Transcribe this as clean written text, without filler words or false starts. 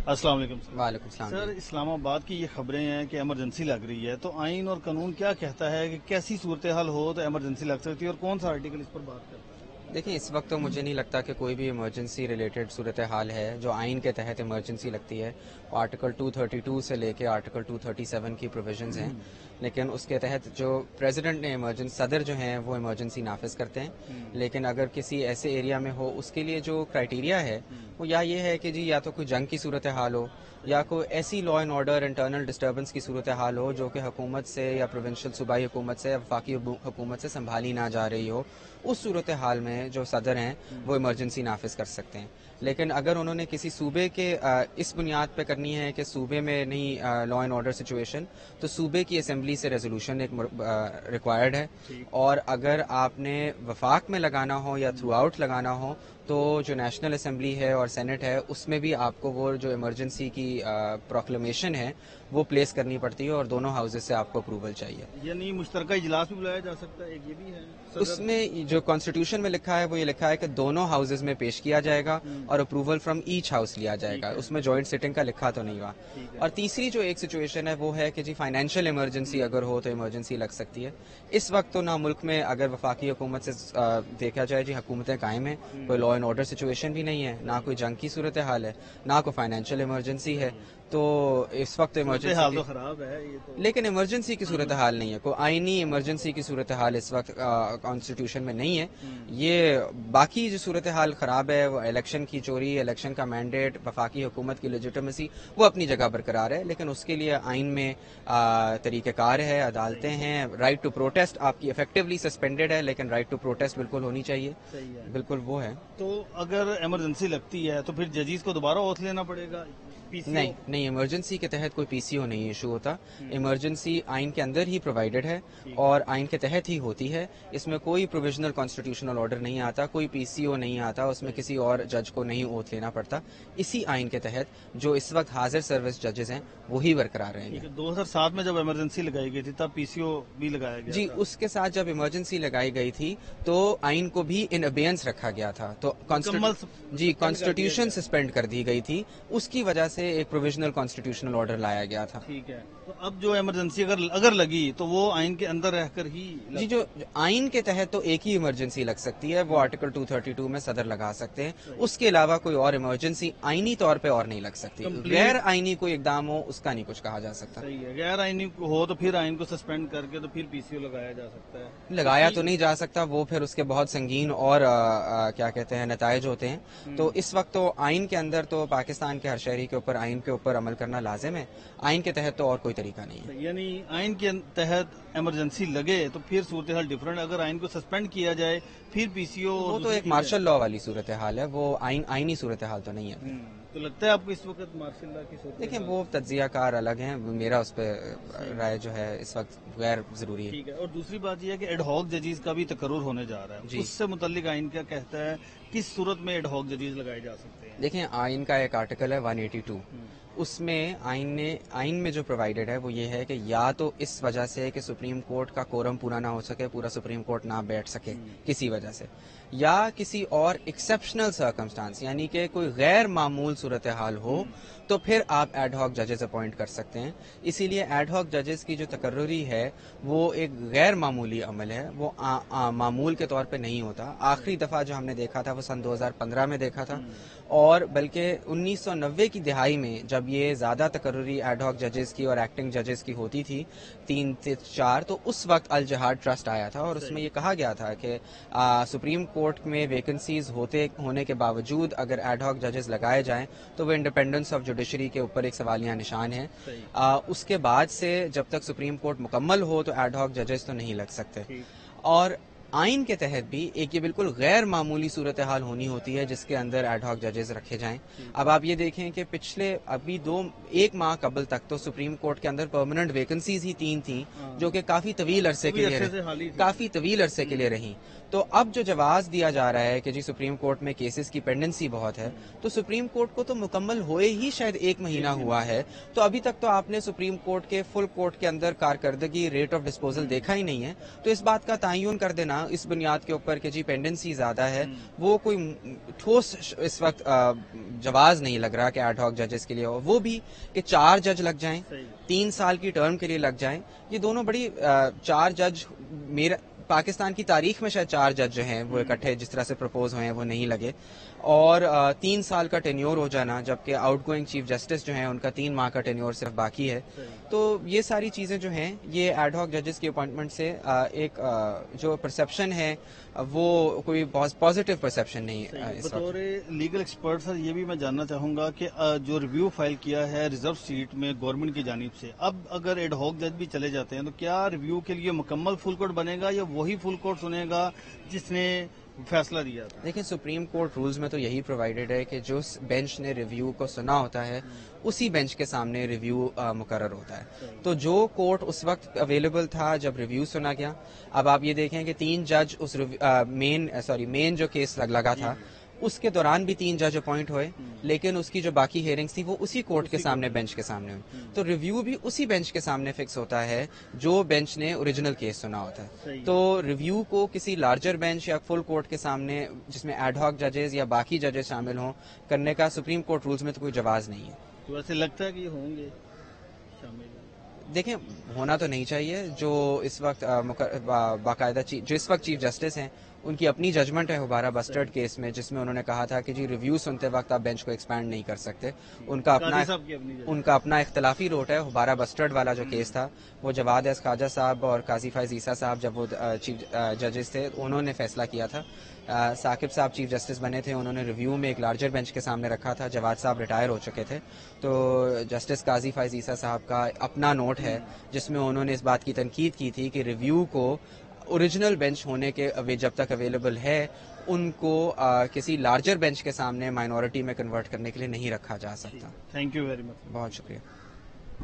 अस्सलाम वालेकुम सर। वालेकुम सलाम। सर, इस्लामाबाद की ये खबरें हैं कि इमरजेंसी लग रही है, तो आइन और कानून क्या कहता है कि कैसी सूरत हाल हो तो इमरजेंसी लग सकती है और कौन सा आर्टिकल इस पर बात करता है? देखिए, इस वक्त तो मुझे नहीं लगता कि कोई भी इमरजेंसी रिलेटेड सूरत हाल है जो आइन के तहत इमरजेंसी लगती है। आर्टिकल 232 से लेके आर्टिकल 237 की प्रोविजंस हैं, लेकिन उसके तहत जो प्रेसिडेंट ने इमरजेंसी सदर जो हैं वो इमरजेंसी नाफिज करते हैं। लेकिन अगर किसी ऐसे एरिया में हो, उसके लिए जो क्राइटेरिया है वो या ये है कि जी या तो कोई जंग की सूरत हाल हो या कोई ऐसी law and order internal disturbance की सूरत हाल हो जो कि हुकूमत से या प्रोविंशियल सूबाई हुकूमत से या वफाकी हुकूमत से संभाली ना जा रही हो। उस सूरत हाल में जो सदर हैं वो इमरजेंसी नाफिज कर सकते हैं। लेकिन अगर उन्होंने किसी सूबे के इस बुनियाद पे करनी है कि सूबे में नहीं लॉ एंड ऑर्डर सिचुएशन, तो सूबे की असेंबली से रेजोल्यूशन एक रिक्वायर्ड है। और अगर आपने वफाक में लगाना हो या थ्रू आउट लगाना हो तो जो नेशनल असेंबली है और सेनेट है उसमें भी आपको वो जो इमरजेंसी की प्रोक्लेमेशन है वो प्लेस करनी पड़ती है और दोनों हाउसेज से आपको अप्रूवल चाहिए। यानी मुश्तरका इजलास भी बुलाया जा सकता है, एक ये भी है उसमें जो कॉन्स्टिट्यूशन में लिखा है वो ये लिखा है कि दोनों हाउसेज में पेश किया जाएगा और अप्रूवल फ्रॉम ईच हाउस लिया जाएगा। उसमें जॉइंट सिटिंग का लिखा तो नहीं हुआ। और तीसरी जो एक सिचुएशन है वो है कि जी फाइनेंशियल इमरजेंसी अगर हो तो इमरजेंसी लग सकती है। इस वक्त तो ना मुल्क में अगर वफाकी हुकूमत से देखा जाए जी हुकूमतें कायम है, कोई लॉ एंड ऑर्डर सिचुएशन भी नहीं है, ना कोई जंग की सूरत हाल है, ना कोई फाइनेंशियल इमरजेंसी है। तो इस वक्त इमरजेंसी तो खराब है ये तो। लेकिन इमरजेंसी की सूरत हाल नहीं है, कोई आईनी इमरजेंसी की सूरत हाल इस वक्त कॉन्स्टिट्यूशन में नहीं है। ये बाकी जो सूरत हाल खराब है वो इलेक्शन की चोरी, इलेक्शन का मैंडेट, वफाकी हुकूमत की लेजिटिमेसी वो अपनी जगह बरकरार है। लेकिन उसके लिए आइन में तरीक़ेकार है, अदालतें हैं। राइट टू प्रोटेस्ट आपकी इफेक्टिवली सस्पेंडेड है, लेकिन राइट टू प्रोटेस्ट बिल्कुल होनी चाहिए। सही है। बिल्कुल वो है। तो अगर इमरजेंसी लगती है तो फिर जजीज को दोबारा ओथ लेना पड़ेगा? नहीं, इमरजेंसी के तहत कोई पीसीओ नहीं इशू होता। इमरजेंसी आइन के अंदर ही प्रोवाइडेड है और आइन के तहत ही होती है। इसमें कोई प्रोविजनल कॉन्स्टिट्यूशनल ऑर्डर नहीं आता, कोई पीसीओ नहीं आता, उसमें किसी और जज को नहीं ओथ लेना पड़ता। इसी आइन के तहत जो इस वक्त हाजिर सर्विस जजेस हैं वही बरकरार रहेंगे। 2007 में जब इमरजेंसी लगाई गई थी तब पीसीओ भी लगाया गया जी था। उसके साथ जब इमरजेंसी लगाई गई थी तो आइन को भी इन अबेयंस रखा गया था। तो कॉन्स्टिट्यूशन सस्पेंड कर दी गई थी, उसकी वजह से एक प्रोविजनल कॉन्स्टिट्यूशनल ऑर्डर लाया गया था। ठीक है। तो अब जो इमरजेंसी अगर लगी तो वो आइन के अंदर रहकर ही जी जो आइन के तहत तो एक ही इमरजेंसी लग सकती है, वो आर्टिकल 232 में सदर लगा सकते हैं। उसके अलावा कोई और इमरजेंसी आइनी तौर पे और नहीं लग सकती। गैर आइनी कोई इकदाम हो उसका नहीं कुछ कहा जा सकता। सही है। गैर आइनी हो तो फिर आइन को सस्पेंड करके तो फिर पीसीओ लगाया जा सकता है। लगाया तो नहीं जा सकता, वो फिर उसके बहुत संगीन और क्या कहते हैं नताइज होते हैं। तो इस वक्त तो आइन के अंदर तो पाकिस्तान के हर शहरी के ऊपर आइन के ऊपर अमल करना लाजिम है। आइन के तहत तो और कोई तरीका नहीं है। यानी आइन के तहत इमरजेंसी लगे तो फिर सूरत हाल डिफरेंट, अगर आइन को सस्पेंड किया जाए फिर पीसीओ वो तो एक मार्शल लॉ वाली सूरत हाल है, वो आइनी सूरत हाल तो नहीं है। तो लगता है आपको इस वक्त मार्शल लॉ की सूरत? देखिए वो तज्जिया कार अलग हैं, मेरा उस पर राय जो है इस वक्त गैर जरूरी है। ठीक है। और दूसरी बात यह है कि एडहॉक जजीज का भी तकर्रुर होने जा रहा है, उससे मुतल्लिक आइन क्या कहता है, किस सूरत में एडहॉक जजीज लगाए जा सकते हैं? देखिए आइन का एक आर्टिकल है 182, उसमें आइन में जो प्रोवाइडेड है वो ये है कि या तो इस वजह से कि सुप्रीम कोर्ट का कोरम पूरा ना हो सके, पूरा सुप्रीम कोर्ट ना बैठ सके किसी वजह से, या किसी और एक्सेप्शनल सर्कमस्टांस यानी कि कोई गैर मामूल सूरत हाल हो तो फिर आप एड हॉक जजेस अपॉइंट कर सकते हैं। इसीलिए एड हॉक जजेस की जो तकर्रुरी है वो एक गैर मामूली अमल है, वो मामूल के तौर पे नहीं होता। आखिरी दफा जो हमने देखा था वो सन 2015 में देखा था, और बल्कि 1990 की दिहाई में जब ये ज्यादा तकर्रुरी एड हॉक जजेस की और एक्टिंग जजेस की होती थी 3 से 4, तो उस वक्त अल जहाद ट्रस्ट आया था और उसमें ये कहा गया था कि सुप्रीम कोर्ट में वैकेंसीज होने के बावजूद अगर एड हॉक जजेस लगाए जाएं तो वो इंडिपेंडेंस ऑफ जुडिशरी के ऊपर एक सवालिया निशान है। उसके बाद से जब तक सुप्रीम कोर्ट मुकम्मल हो तो एड हॉक जजेस तो नहीं लग सकते। और आइन के तहत भी एक ये बिल्कुल गैर मामूली सूरत हाल होनी होती है जिसके अंदर एड हॉक जजेस रखे जाएं। अब आप ये देखें कि पिछले अभी 1 माह कबल तक तो सुप्रीम कोर्ट के अंदर परमानेंट वैकेंसीज ही 3 थी जो कि काफी तवील अरसे के लिए रही। तो अब जो जवाब दिया जा रहा है कि जी सुप्रीम कोर्ट में केसेस की पेंडेंसी बहुत है, तो सुप्रीम कोर्ट को तो मुकम्मल हुए ही शायद 1 महीना हुआ है, तो अभी तक तो आपने सुप्रीम कोर्ट के फुल कोर्ट के अंदर कारकर्दगी रेट ऑफ डिस्पोजल देखा ही नहीं है। तो इस बात का तयन कर देना نا اس بنیاد کے اوپر کہ جی پینڈنسی زیادہ ہے، وہ کوئی ٹھوس اس وقت جواز نہیں لگ رہا کہ ایڈ ہاک ججز کے لیے ہو. وہ بھی کہ 4 جج لگ جائیں 3 سال کی ٹرم کے لیے لگ جائیں. یہ دونوں بڑی 4 جج میرا پاکستان کی تاریخ میں شاید 4 جج جو ہیں وہ اکٹھے جس طرح سے پرپوز ہوئے ہیں وہ نہیں لگے. اور 3 سال کا ٹینیور ہو جانا، جبکہ آؤٹ گوئنگ چیف جسٹس جو ہیں ان کا 3 ماہ کا ٹینیور صرف باقی ہے. تو یہ ساری چیزیں جو ہیں یہ ایڈ ہاک ججز کی اپوائنٹمنٹ سے ایک جو پرسپشن ہے وہ کوئی بہت پازیٹیو پرسپشن نہیں ہے. بطور لیگل ایکسپرٹ سر یہ بھی میں جاننا چاہوں گا کہ جو ریویو فائل کیا ہے ریزرو سیٹ میں گورنمنٹ کی جانب سے، اب اگر ایڈ ہاک جج بھی چلے جاتے ہیں تو کیا ریویو کے لیے مکمل فل کورٹ بنے گا یا وہی فل کورٹ سنے گا جس نے فیصلہ دیا تھا؟ دیکھیں سپریم کورٹ رولز میں تو یہی پرووائڈڈ ہے کہ جو بینچ نے ریویو کو سنا ہوتا ہے اسی بینچ کے سامنے ریویو مقرر ہوتا ہے. تو جو کورٹ اس وقت اویلیبل تھا جب ریویو سنا گیا، اب آپ یہ دیکھیں کہ 3 جج اس مین جو کیس لگا تھا اس کے دوران بھی 3 جج اپوائنٹ ہوئے، لیکن اس کی جو باقی ہیئرنگز تھی وہ اسی کورٹ کے سامنے بینچ کے سامنے ہوئی. تو ریویو بھی اسی بینچ کے سامنے فکس ہوتا ہے جو بینچ نے اوریجنل کیس سنا ہوتا ہے. تو ریویو کو کسی لارجر بینچ یا فل کورٹ کے سامنے جس میں ایڈ ہاک ججز یا باقی ججز شامل ہوں کرنے کا سپریم کورٹ رولز میں تو کوئی جواز نہیں ہے. تو ویسے لگتا ہے کہ یہ ہوں گے شامل؟ دیکھیں ہونا تو نہیں چاہیے. جو اس وقت باقاعدہ جو اس وقت چیف جسٹس ہیں ان کی اپنی ججمنٹ ہے حبارہ بسٹرڈ کیس میں، جس میں انہوں نے کہا تھا کہ جی ریویو سنتے وقت آپ بینچ کو ایکسپینڈ نہیں کر سکتے. ان کا اپنا اختلافی روٹ ہے. حبارہ بسٹرڈ والا جو کیس تھا وہ جواد احمد خواجہ صاحب اور قاضی فائز عیسیٰ صاحب جب وہ چیف ججز تھے انہوں نے فیصلہ کیا تھا. ثاقب صاحب چیف جسٹس بنے تھے، انہوں نے ریویو میں ایک لارجر بینچ کے سامنے رکھا تھا. جواد صاحب ریٹائر ہو چکے تھے. تو جسٹس قاضی فائز عیسیٰ صاحب کا اپنا نوٹ ہے جس میں انہوں نے اس بات کی تنقید کی تھی کہ ریویو کو اوریجنل بینچ ہونے کے جب تک اویلیبل ہے ان کو کسی لارجر بینچ کے سامنے مائنورٹی میں کنورٹ کرنے کے لیے نہیں رکھا جا سکتا. Thank you very much. بہت شکریہ.